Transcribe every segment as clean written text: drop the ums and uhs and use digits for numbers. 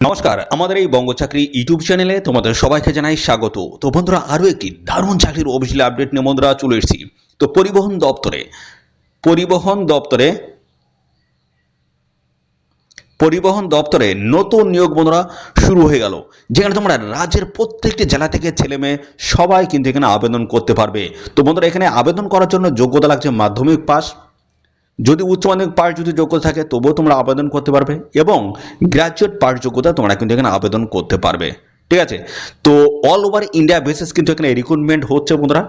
নমস্কার, আমাদের এই বঙ্গ চাকরি ইউটিউব চ্যানেলে তোমাদের সবাইকে জানাই স্বাগত। তো বন্ধুরা, আরও একটি দারুণ চাকরির অফিসিয়াল আপডেট নিয়ে বন্ধুরা চলে এসেছি। তো পরিবহন দপ্তরে নতুন নিয়োগ বন্ধুরা শুরু হয়ে গেল, যেখানে তোমরা রাজ্যের প্রত্যেকটি জেলা থেকে ছেলে মেয়ে সবাই কিন্তু এখানে আবেদন করতে পারবে। তো বন্ধুরা, এখানে আবেদন করার জন্য যোগ্যতা লাগছে মাধ্যমিক পাস। যদি উচ্চ মাধ্যমিক পাস যদি যোগ্যতা থাকে তবুও তোমরা আবেদন করতে পারবে, এবং গ্র্যাজুয়েট পাস যোগ্যতা তোমরা কিন্তু এখানে আবেদন করতে পারবে। ঠিক আছে। তো অল ওভার ইন্ডিয়া বেসিস কিন্তু এখানে রিক্রুটমেন্ট হচ্ছে বন্ধুরা।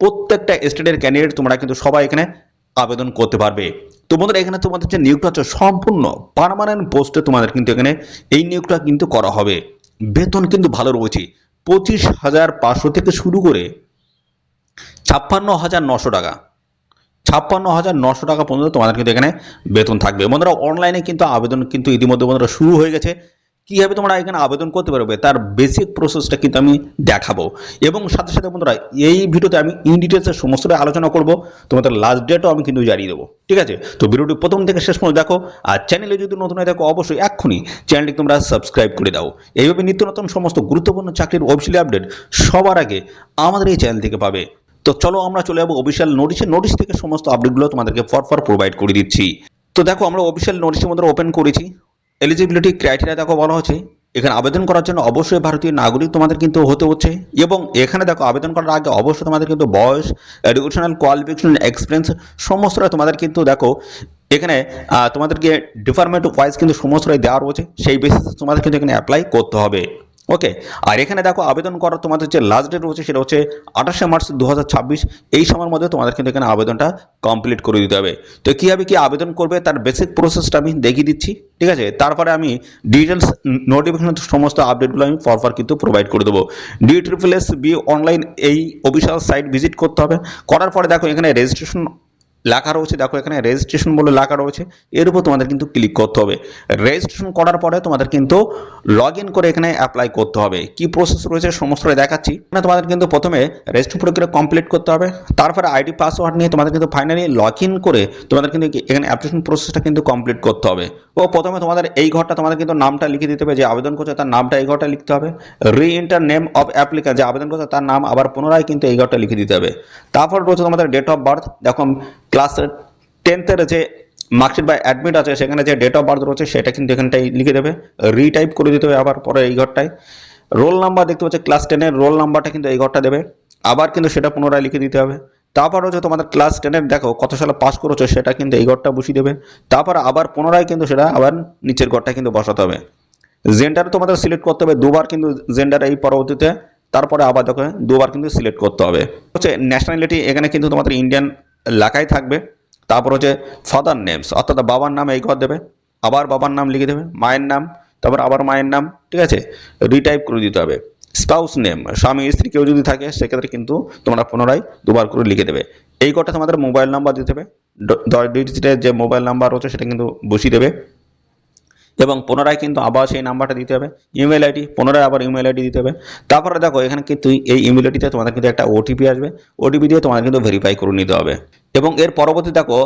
প্রত্যেকটা স্টেটের ক্যান্ডিডেট তোমরা কিন্তু সবাই এখানে আবেদন করতে পারবে। তো বন্ধুরা, এখানে তোমাদের যে নিয়োগটা হচ্ছে সম্পূর্ণ পার্মানেন্ট পোস্টে তোমাদের কিন্তু এখানে এই নিয়োগটা কিন্তু করা হবে। বেতন কিন্তু ভালো রয়েছে, 25,500 থেকে শুরু করে 56,900 টাকা। 56,900 টাকা পর্যন্ত তোমাদের কিন্তু এখানে বেতন থাকবে। বন্ধুরা, অনলাইনে কিন্তু আবেদন কিন্তু ইতিমধ্যে বন্ধুরা শুরু হয়ে গেছে। কীভাবে তোমরা এখানে আবেদন করতে পারবে তার বেসিক প্রসেসটা কিন্তু আমি দেখাবো, এবং সাথে সাথে বন্ধুরা এই ভিডিওতে আমি ইন ডিটেলসে সমস্তটাই আলোচনা করব। তোমাদের লাস্ট ডেটও আমি কিন্তু জানিয়ে দেবো। ঠিক আছে। তো ভিডিওটি প্রথম থেকে শেষ পর্যন্ত দেখো, আর চ্যানেলে যদি নতুন হয়ে দেখো অবশ্যই এক্ষুনি চ্যানেলটি তোমরা সাবস্ক্রাইব করে দাও। এইভাবে নিত্য নতুন সমস্ত গুরুত্বপূর্ণ চাকরির অফিসিয়াল আপডেট সবার আগে আমাদের এই চ্যানেল থেকে পাবে। তো চলো আমরা চলে যাবো অফিসিয়াল নোটিশ থেকে সমস্ত আপডেটগুলো তোমাদেরকে ফর প্রোভাইড করে দিচ্ছি। তো দেখো, আমরা অফিসিয়াল নোটিশের মধ্যে ওপেন করেছি। এলিজিবিলিটি ক্রাইটেরিয়া দেখো বলা হচ্ছে, এখানে আবেদন করার জন্য অবশ্যই ভারতীয় নাগরিক তোমাদের কিন্তু হতে হচ্ছে, এবং এখানে দেখো আবেদন করার আগে অবশ্যই তোমাদের কিন্তু বয়স, এডুকেশনাল কোয়ালিফিকেশন, এক্সপিরিয়েন্স সমস্তটা তোমাদের কিন্তু দেখো এখানে তোমাদেরকে ডিপার্টমেন্ট ওয়াইজ কিন্তু সমস্তটাই দেওয়া রয়েছে। সেই বেসিসে তোমাদের কিন্তু এখানে অ্যাপ্লাই করতে হবে। ওকে। আর এখানে দেখো আবেদন করার তোমাদের যে লাস্ট ডেট রয়েছে সেটা হচ্ছে 28শে মার্চ 2026। এই সময়ের মধ্যে তোমাদের কিন্তু এখানে আবেদনটা কমপ্লিট করে দিতে হবে। তো কীভাবে কি আবেদন করবে তার বেসিক প্রসেসটা আমি দেখিয়ে দিচ্ছি। ঠিক আছে। তারপরে আমি ডিটেলস নোটিফিকেশন সমস্ত আপডেটগুলো আমি পরপর কিন্তু প্রোভাইড করে দেবো। DSSB অনলাইন এই অফিসিয়াল সাইট ভিজিট করতে হবে। করার পরে দেখো এখানে রেজিস্ট্রেশন লেখা রয়েছে, দেখো এখানে রেজিস্ট্রেশন বলে লেখা রয়েছে, এর উপর তোমাদের কিন্তু ক্লিক করতে হবে। রেজিস্ট্রেশন করার পরে তোমাদের কিন্তু লগ ইন করে এখানে অ্যাপ্লাই করতে হবে। কি প্রসেস রয়েছে সমস্তটাই দেখাচ্ছি। মানে তোমাদের কিন্তু প্রথমে রেজিস্ট্রেশন প্রক্রিয়া কমপ্লিট করতে হবে, তারপরে আইডি পাসওয়ার্ড নিয়ে তোমাদের কিন্তু ফাইনালি লগ ইন করে তোমাদের কিন্তু এখানে অ্যাপ্লিকেশন প্রসেসটা কিন্তু কমপ্লিট করতে হবে। ও প্রথমে তোমাদের এই ঘরটা তোমাদের কিন্তু নামটা লিখে দিতে হবে, যে আবেদন করছে তার নামটা এই ঘরটা লিখতে হবে। রি এন্টার নেম অফ অ্যাপ্লিক্যান্ট, যে আবেদন করছে তার নাম আবার পুনরায় কিন্তু এই ঘরটা লিখে দিতে হবে। তারপর রয়েছে তোমাদের ডেট অফ বার্থ। দেখো ক্লাস 10th যে মার্কশিট বা অ্যাডমিট আছে সেখানে যে ডেট অফ বার্থ রয়েছে সেটা কিন্তু এখানটাই লিখে দেবে, রিটাইপ করে দিতে হবে আবার পরে এই ঘরটায়। রোল নাম্বার দেখতে পাচ্ছি, ক্লাস 10-এর রোল নাম্বারটা কিন্তু এই ঘরটা দেবে, আবার কিন্তু সেটা পুনরায় লিখে দিতে হবে। তারপর হচ্ছে তোমাদের ক্লাস 10-এর দেখো কত সালে পাস করেছো সেটা কিন্তু এই ঘরটা বসিয়ে দেবে, তারপর আবার পুনরায় কিন্তু সেটা আবার নিচের ঘরটা কিন্তু বসাতে হবে। জেন্ডার তোমাদের সিলেক্ট করতে হবে দুবার কিন্তু জেন্ডার এই পরবর্তীতে, তারপরে আবার দেখো দুবার কিন্তু সিলেক্ট করতে হবে। হচ্ছে ন্যাশনালিটি, এখানে কিন্তু তোমাদের ইন্ডিয়ান লেখাই থাকবে। তারপর হচ্ছে ফাদার নেমস, অর্থাৎ বাবার নাম এই ঘর দেবে, আবার বাবার নাম লিখে দেবে, মায়ের নাম, তারপর আবার মায়ের নাম। ঠিক আছে। রিটাইপ করে দিতে হবে। স্পাউস নেম, স্বামী স্ত্রী কেউ যদি থাকে সেক্ষেত্রে কিন্তু তোমরা পুনরায় দুবার করে লিখে দেবে। এই ঘরটা তোমাদের মোবাইল নাম্বার দিতে হবে, 10 ডিজিটের যে মোবাইল নাম্বার রয়েছে সেটা কিন্তু বসিয়ে দেবে, এবং পুনরায় কিন্তু আবার সেই নাম্বারটা দিতে হবে। ইমেল আইডি, পুনরায় আবার ইমেল আইডি দিতে হবে। তারপরে দেখো এখানে কিন্তু এই ইমেল আইডিতে তোমাদের কিন্তু একটা ওটিপি আসবে, ওটিপি দিয়ে তোমাদের কিন্তু ভেরিফাই করে নিতে হবে। এবং এর পরবর্তী দেখো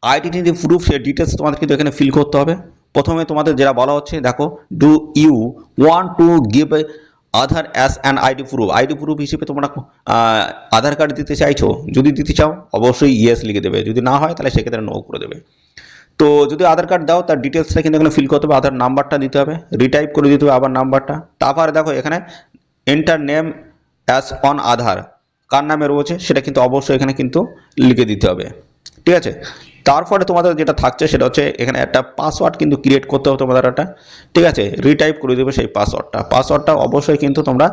আইডেন্টিটি প্রুফ, সেই ডিটেলস তোমাদের কিন্তু এখানে ফিল করতে হবে। প্রথমে তোমাদের যেটা বলা হচ্ছে দেখো, do you want to give Aadhaar as an ID proof, ID proof হিসেবে তোমরা আধার কার্ড দিতে চাইছো। যদি দিতে চাও অবশ্যই ইয়েস লিখে দেবে, যদি না হয় তাহলে সেক্ষেত্রে নো করে দেবে। তো যদি আধার কার্ড দাও তার ডিটেলসটা কিন্তু এখানে ফিল করতে হবে, আধার নাম্বারটা দিতে হবে, রিটাইপ করে দিতে হবে আবার নাম্বারটা। তারপরে দেখো এখানে এন্টার নেম অ্যাজ অন আধার, কার নামে রয়েছে সেটা কিন্তু অবশ্যই এখানে কিন্তু লিখে দিতে হবে। ঠিক আছে। তারপরে তোমাদের যেটা থাকছে সেটা হচ্ছে এখানে একটা পাসওয়ার্ড কিন্তু ক্রিয়েট করতে হবে তোমাদের একটা। ঠিক আছে। রিটাইপ করে দেবে সেই পাসওয়ার্ডটা অবশ্যই কিন্তু তোমরা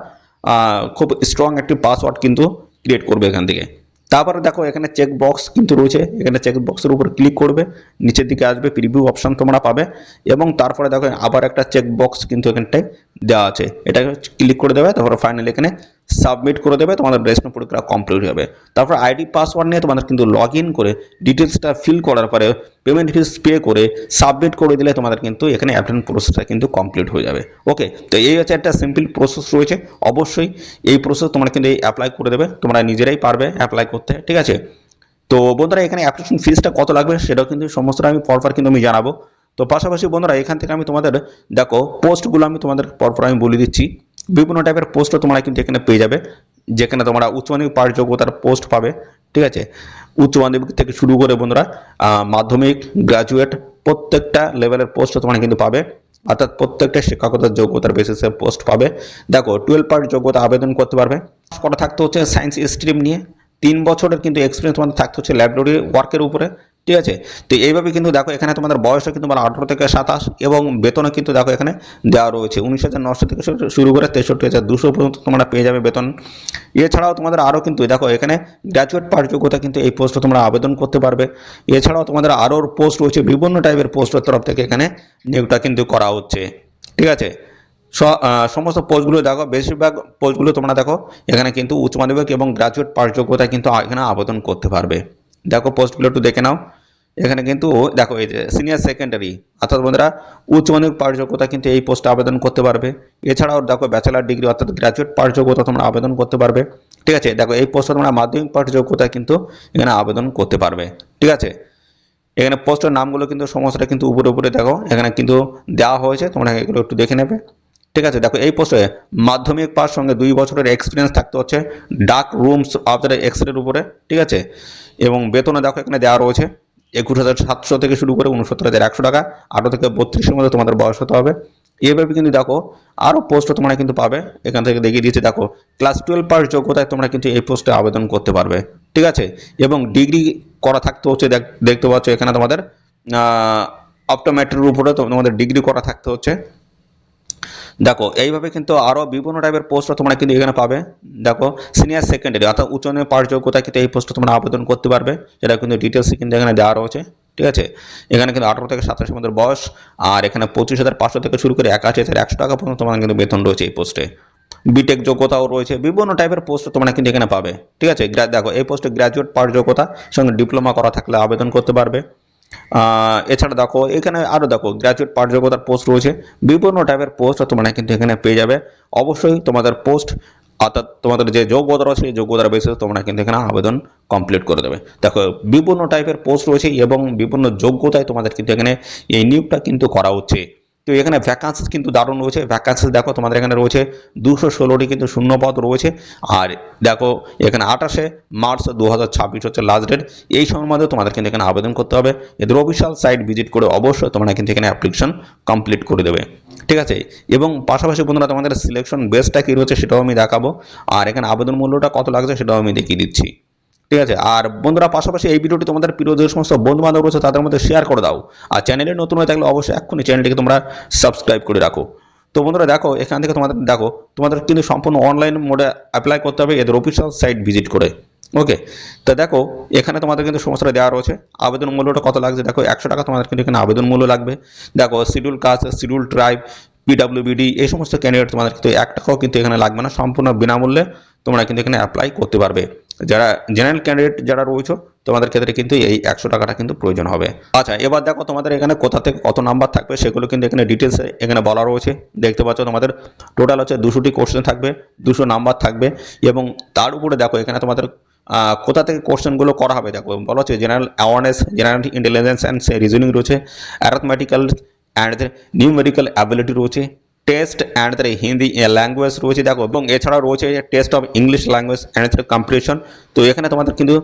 খুব স্ট্রং একটি পাসওয়ার্ড কিন্তু ক্রিয়েট করবে এখান থেকে। তারপরে দেখো এখানে চেক বক্স কিন্তু রয়েছে, এখানে চেক বক্সের উপর ক্লিক করবে, নিচের দিকে আসবে প্রিভিউ অপশন তোমরা পাবে, এবং তারপরে দেখো আবার একটা চেক বক্স কিন্তু এখানটায় দেওয়া আছে, এটা ক্লিক করে দেবে। তারপরে ফাইনালি এখানে সাবমিট করে দেবে, তোমাদের রেজিস্ট্রেশন প্রক্রিয়া কমপ্লিট হবে। তারপর আইডি পাসওয়ার্ড নিয়ে তোমাদের কিন্তু লগ ইন করে ডিটেলসটা ফিল করার পরে পেমেন্ট ফিস পে করে সাবমিট করে দিলে তোমাদের কিন্তু এখানে অ্যাপ্লিকেশন প্রসেসটা কিন্তু কমপ্লিট হয়ে যাবে। ওকে। তো এই হচ্ছে একটা সিম্পল প্রসেস রয়েছে, অবশ্যই এই প্রসেস তোমরা কিন্তু এই অ্যাপ্লাই করে দেবে, তোমরা নিজেরাই পারবে অ্যাপ্লাই করতে। ঠিক আছে। তো বন্ধুরা, এখানে অ্যাপ্লিকেশন ফিসটা কত লাগবে সেটাও কিন্তু সমস্তটা আমি পরপর কিন্তু আমি জানাবো। তো পাশাপাশি বন্ধুরা এখান থেকে আমি তোমাদের দেখো পোস্টগুলো আমি তোমাদের পরপর আমি বলে দিচ্ছি। বিভিন্ন টাইপের পোস্টও তোমরা কিন্তু এখানে পেয়ে যাবে, যেখানে তোমরা উচ্চ মাধ্যমিক পাশ যোগ্যতার পোস্ট পাবে। ঠিক আছে, উচ্চ মাধ্যমিক থেকে শুরু করে বন্ধুরা মাধ্যমিক, গ্রাজুয়েট প্রত্যেকটা লেভেলের পোস্ট তোমরা কিন্তু পাবে, অর্থাৎ প্রত্যেকটা শিক্ষকতার যোগ্যতার বেসিসে পোস্ট পাবে। দেখো 12 পাস যোগ্যতা আবেদন করতে পারবে। করা থাকতে হচ্ছে সায়েন্স স্ট্রিম নিয়ে, 3 বছরের কিন্তু এক্সপিরিয়েন্স তোমাদের থাকতে হচ্ছে ল্যাবরেটরি ওয়ার্কের উপরে। ঠিক আছে, তো এইভাবে কিন্তু দেখো এখানে তোমাদের বয়সও কিন্তু 18 থেকে 27 এবং বেতনও কিন্তু দেখো এখানে দেওয়া রয়েছে 19,900 থেকে শুরু করে 63,200 পর্যন্ত তোমরা পেয়ে যাবে বেতন। এছাড়াও তোমাদের আরও কিন্তু দেখো এখানে গ্র্যাজুয়েট পাস যোগ্যতা কিন্তু এই পোস্টে তোমরা আবেদন করতে পারবে। এছাড়াও তোমাদের আরও পোস্ট রয়েছে, বিভিন্ন টাইপের পোস্টের তরফ থেকে এখানে নিয়োগটা কিন্তু করা হচ্ছে। ঠিক আছে, সমস্ত পোস্টগুলো দেখো, বেশিরভাগ পোস্টগুলো তোমরা দেখো এখানে কিন্তু উচ্চ মাধ্যমিক এবং গ্র্যাজুয়েট পাস যোগ্যতা কিন্তু এখানে আবেদন করতে পারবে। দেখো পোস্টগুলো একটু দেখে নাও। এখানে কিন্তু দেখো এই যে সিনিয়র সেকেন্ডারি, অর্থাৎ বন্ধুরা উচ্চ মাধ্যমিক পাস যোগ্যতা কিন্তু এই পোস্টে আবেদন করতে পারবে। এছাড়াও দেখো ব্যাচেলার ডিগ্রি অর্থাৎ গ্র্যাজুয়েট পাস যোগ্যতা তোমরা আবেদন করতে পারবে। ঠিক আছে, দেখো এই পোস্টে তোমরা মাধ্যমিক পাস যোগ্যতা কিন্তু এখানে আবেদন করতে পারবে। ঠিক আছে, এখানে পোস্টের নামগুলো কিন্তু সমস্তটা কিন্তু উপরে উপরে দেখো এখানে কিন্তু দেওয়া হয়েছে, তোমরা এগুলো একটু দেখে নেবে। ঠিক আছে, দেখো এই পোস্টে মাধ্যমিক পাস সঙ্গে 2 বছরের এক্সপিরিয়েন্স থাকতে হচ্ছে ডাক রুমস অফ দ্য এক্সরের উপরে। ঠিক আছে, এবং বেতনে দেখো এখানে দেওয়া রয়েছে 21,700 থেকে শুরু করে 69,100 টাকা, 18 থেকে 32-এর মধ্যে তোমাদের বয়স হতে হবে। এইভাবে কিন্তু দেখো আরও পোস্ট তোমরা কিন্তু পাবে, এখান থেকে দেখিয়ে দিয়েছে। দেখো ক্লাস 12 পাস যোগ্যতায় তোমরা কিন্তু এই পোস্টে আবেদন করতে পারবে। ঠিক আছে, এবং ডিগ্রি করা থাকতে হচ্ছে, দেখতে পাচ্ছ এখানে তোমাদের অপটোমেট্রির উপরে তোমাদের ডিগ্রি করা থাকতে হচ্ছে। দেখো এইভাবে কিন্তু আরও বিভিন্ন টাইপের পোস্ট তোমরা কিন্তু এখানে পাবে। দেখো সিনিয়র সেকেন্ডারি অর্থাৎ উচ্চ মাধ্যমিক পাস যোগ্যতা কিন্তু এই পোস্টে তোমরা আবেদন করতে পারবে, যেটা কিন্তু ডিটেলস কিন্তু এখানে দেওয়া রয়েছে। ঠিক আছে, এখানে কিন্তু 18 থেকে 27 মধ্যে বয়স, আর এখানে 25,500 থেকে শুরু করে 81,100 টাকা পর্যন্ত তোমার কিন্তু বেতন রয়েছে এই পোস্টে। বিটেক যোগ্যতাও রয়েছে, বিভিন্ন টাইপের পোস্ট তোমরা কিন্তু এখানে পাবে। ঠিক আছে, দেখো এই পোস্টে গ্র্যাজুয়েট পাস যোগ্যতা সঙ্গে ডিপ্লোমা করা থাকলে আবেদন করতে পারবে। এছাড়া দেখো এখানে আরও দেখো গ্র্যাজুয়েট পাস যোগ্যতার পোস্ট রয়েছে, বিভিন্ন টাইপের পোস্ট তোমরা কিন্তু এখানে পেয়ে যাবে। অবশ্যই তোমাদের পোস্ট অর্থাৎ তোমাদের যে যোগ্যতা রয়েছে সেই যোগ্যতার বেসিসে তোমরা কিন্তু এখানে আবেদন কমপ্লিট করে দেবে। দেখো বিভিন্ন টাইপের পোস্ট রয়েছে এবং বিভিন্ন যোগ্যতায় তোমাদের কিন্তু এখানে এই নিয়োগটা কিন্তু করা হচ্ছে। তো এখানে ভ্যাকান্সি কিন্তু দারুণ রয়েছে। ভ্যাকান্সি দেখো তোমাদের এখানে রয়েছে 216টি কিন্তু শূন্যপদ রয়েছে। আর দেখো এখানে 28শে মার্চ 2026 হচ্ছে লাস্ট ডেট। এই সময়ের মধ্যে তোমাদের কিন্তু এখানে আবেদন করতে হবে। এদের অফিসিয়াল সাইট ভিজিট করে অবশ্যই তোমরা কিন্তু এখানে অ্যাপ্লিকেশন কমপ্লিট করে দেবে। ঠিক আছে, এবং পাশাপাশি বন্ধুরা তোমাদের সিলেকশন বেসটা কী রয়েছে সেটাও আমি দেখাবো, আর এখানে আবেদন মূল্যটা কত লাগছে সেটাও আমি দেখিয়ে দিচ্ছি। ঠিক আছে, আর বন্ধুরা পাশাপাশি এই ভিডিওটি তোমাদের প্রিয় যে সমস্ত বন্ধু বান্ধব রয়েছে তাদের মধ্যে শেয়ার করে দাও, আর চ্যানেলে নতুন হয়ে থাকলে অবশ্যই এক্ষুনি চ্যানেলটিকে তোমরা সাবস্ক্রাইব করে রাখো। তো বন্ধুরা দেখো এখান থেকে তোমাদের কিন্তু সম্পূর্ণ অনলাইন মোডে অ্যাপ্লাই করতে হবে এদের অফিসিয়াল সাইট ভিজিট করে। ওকে, তো দেখো এখানে তোমাদের কিন্তু সমস্তটা দেওয়া রয়েছে। আবেদন মূল্যটা কত লাগছে দেখো, 100 টাকা তোমাদের কিন্তু এখানে আবেদন মূল্য লাগবে। দেখো শিডিউল কাস্ট, শিডিউল ট্রাইব, পিডব্লিউবিডি এই সমস্ত ক্যান্ডিডেট তোমাদের কিন্তু 1 টাকাও কিন্তু এখানে লাগবে না, সম্পূর্ণ বিনামূল্যে তোমরা কিন্তু এখানে অ্যাপ্লাই করতে পারবে। যারা জেনারেল ক্যান্ডিডেট যারা রয়েছে তোমাদের ক্ষেত্রে কিন্তু এই 100 টাকাটা কিন্তু প্রয়োজন হবে। আচ্ছা, এবার দেখো তোমাদের এখানে কোথা থেকে কত নাম্বার থাকবে সেগুলো কিন্তু এখানে ডিটেলস এখানে বলা রয়েছে। দেখতে পাচ্ছ তোমাদের টোটাল হচ্ছে 200টি কোশ্চেন থাকবে, 200 নাম্বার থাকবে, এবং তার উপরে দেখো এখানে তোমাদের কোথা থেকে কোশ্চেনগুলো করা হবে। দেখো বলা হচ্ছে general awareness, general intelligence and reasoning রয়েছে, অ্যারিথমেটিক্যাল অ্যান্ড নিউমেরিক্যাল অ্যাবিলিটি রয়েছে, test and the Hindi language রয়েছে। দেখো এবং এছাড়াও রয়েছে test of English language and competition. তো এখানে তোমাদের কিন্তু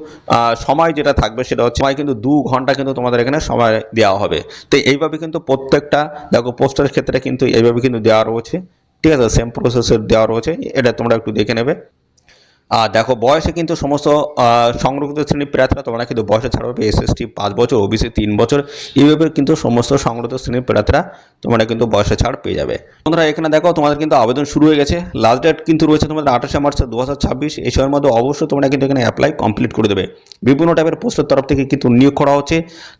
সময় যেটা থাকবে সেটা হচ্ছে সময় কিন্তু 2 ঘন্টা কিন্তু তোমাদের এখানে সময় দেওয়া হবে। তো এইভাবে কিন্তু প্রত্যেকটা দেখো পোস্টের ক্ষেত্রে কিন্তু এইভাবে কিন্তু দেওয়া রয়েছে। ঠিক আছে, সেম প্রসেসের দেওয়া রয়েছে, এটা তোমরা একটু দেখে নেবে। আর দেখো বয়সে কিন্তু সমস্ত সংরক্ষিত শ্রেণীর প্রার্থীরা তোমরা কিন্তু বয়সে ছাড় পাবে। এসএসটি 5 বছর, ওবিসি 3 বছর, এইভাবে কিন্তু সমস্ত সংরক্ষিত শ্রেণীর প্রার্থীরা তোমরা কিন্তু বয়সে ছাড় পেয়ে যাবে। তোমরা এখানে দেখো তোমাদের কিন্তু আবেদন শুরু হয়ে গেছে। লাস্ট ডেট কিন্তু রয়েছে তোমাদের 28শে মার্চ 2026। এই সময়ের মধ্যে অবশ্যই তোমরা কিন্তু এখানে অ্যাপ্লাই কমপ্লিট করে দেবে। বিভিন্ন টাইপের পোস্টের তরফ থেকে কিন্তু নিয়োগ করা হচ্ছে।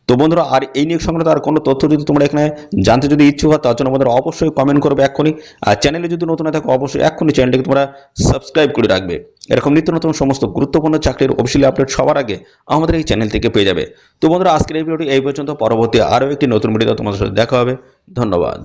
তো বন্ধুরা আর এই নিয়োগ সংক্রান্ত আর কোনো তথ্য যদি তোমরা এখানে জানতে যদি ইচ্ছুক হয় তার জন্য আমাদের অবশ্যই কমেন্ট করবে এক্ষুনি। আর চ্যানেলে যদি নতুন হয়ে থাকো অবশ্যই এক্ষুনি চ্যানেলটিকে তোমরা সাবস্ক্রাইব করে রাখবে। এরকম নিত্য নতুন সমস্ত গুরুত্বপূর্ণ চাকরির অফিসিয়াল আপডেট সবার আগে আমাদের এই চ্যানেল থেকে পেয়ে যাবে। তো বন্ধুরা আজকের এই ভিডিওটি এই পর্যন্ত, পরবর্তী আরও একটি নতুন ভিডিও তোমাদের সাথে দেখা হবে। ধন্যবাদ।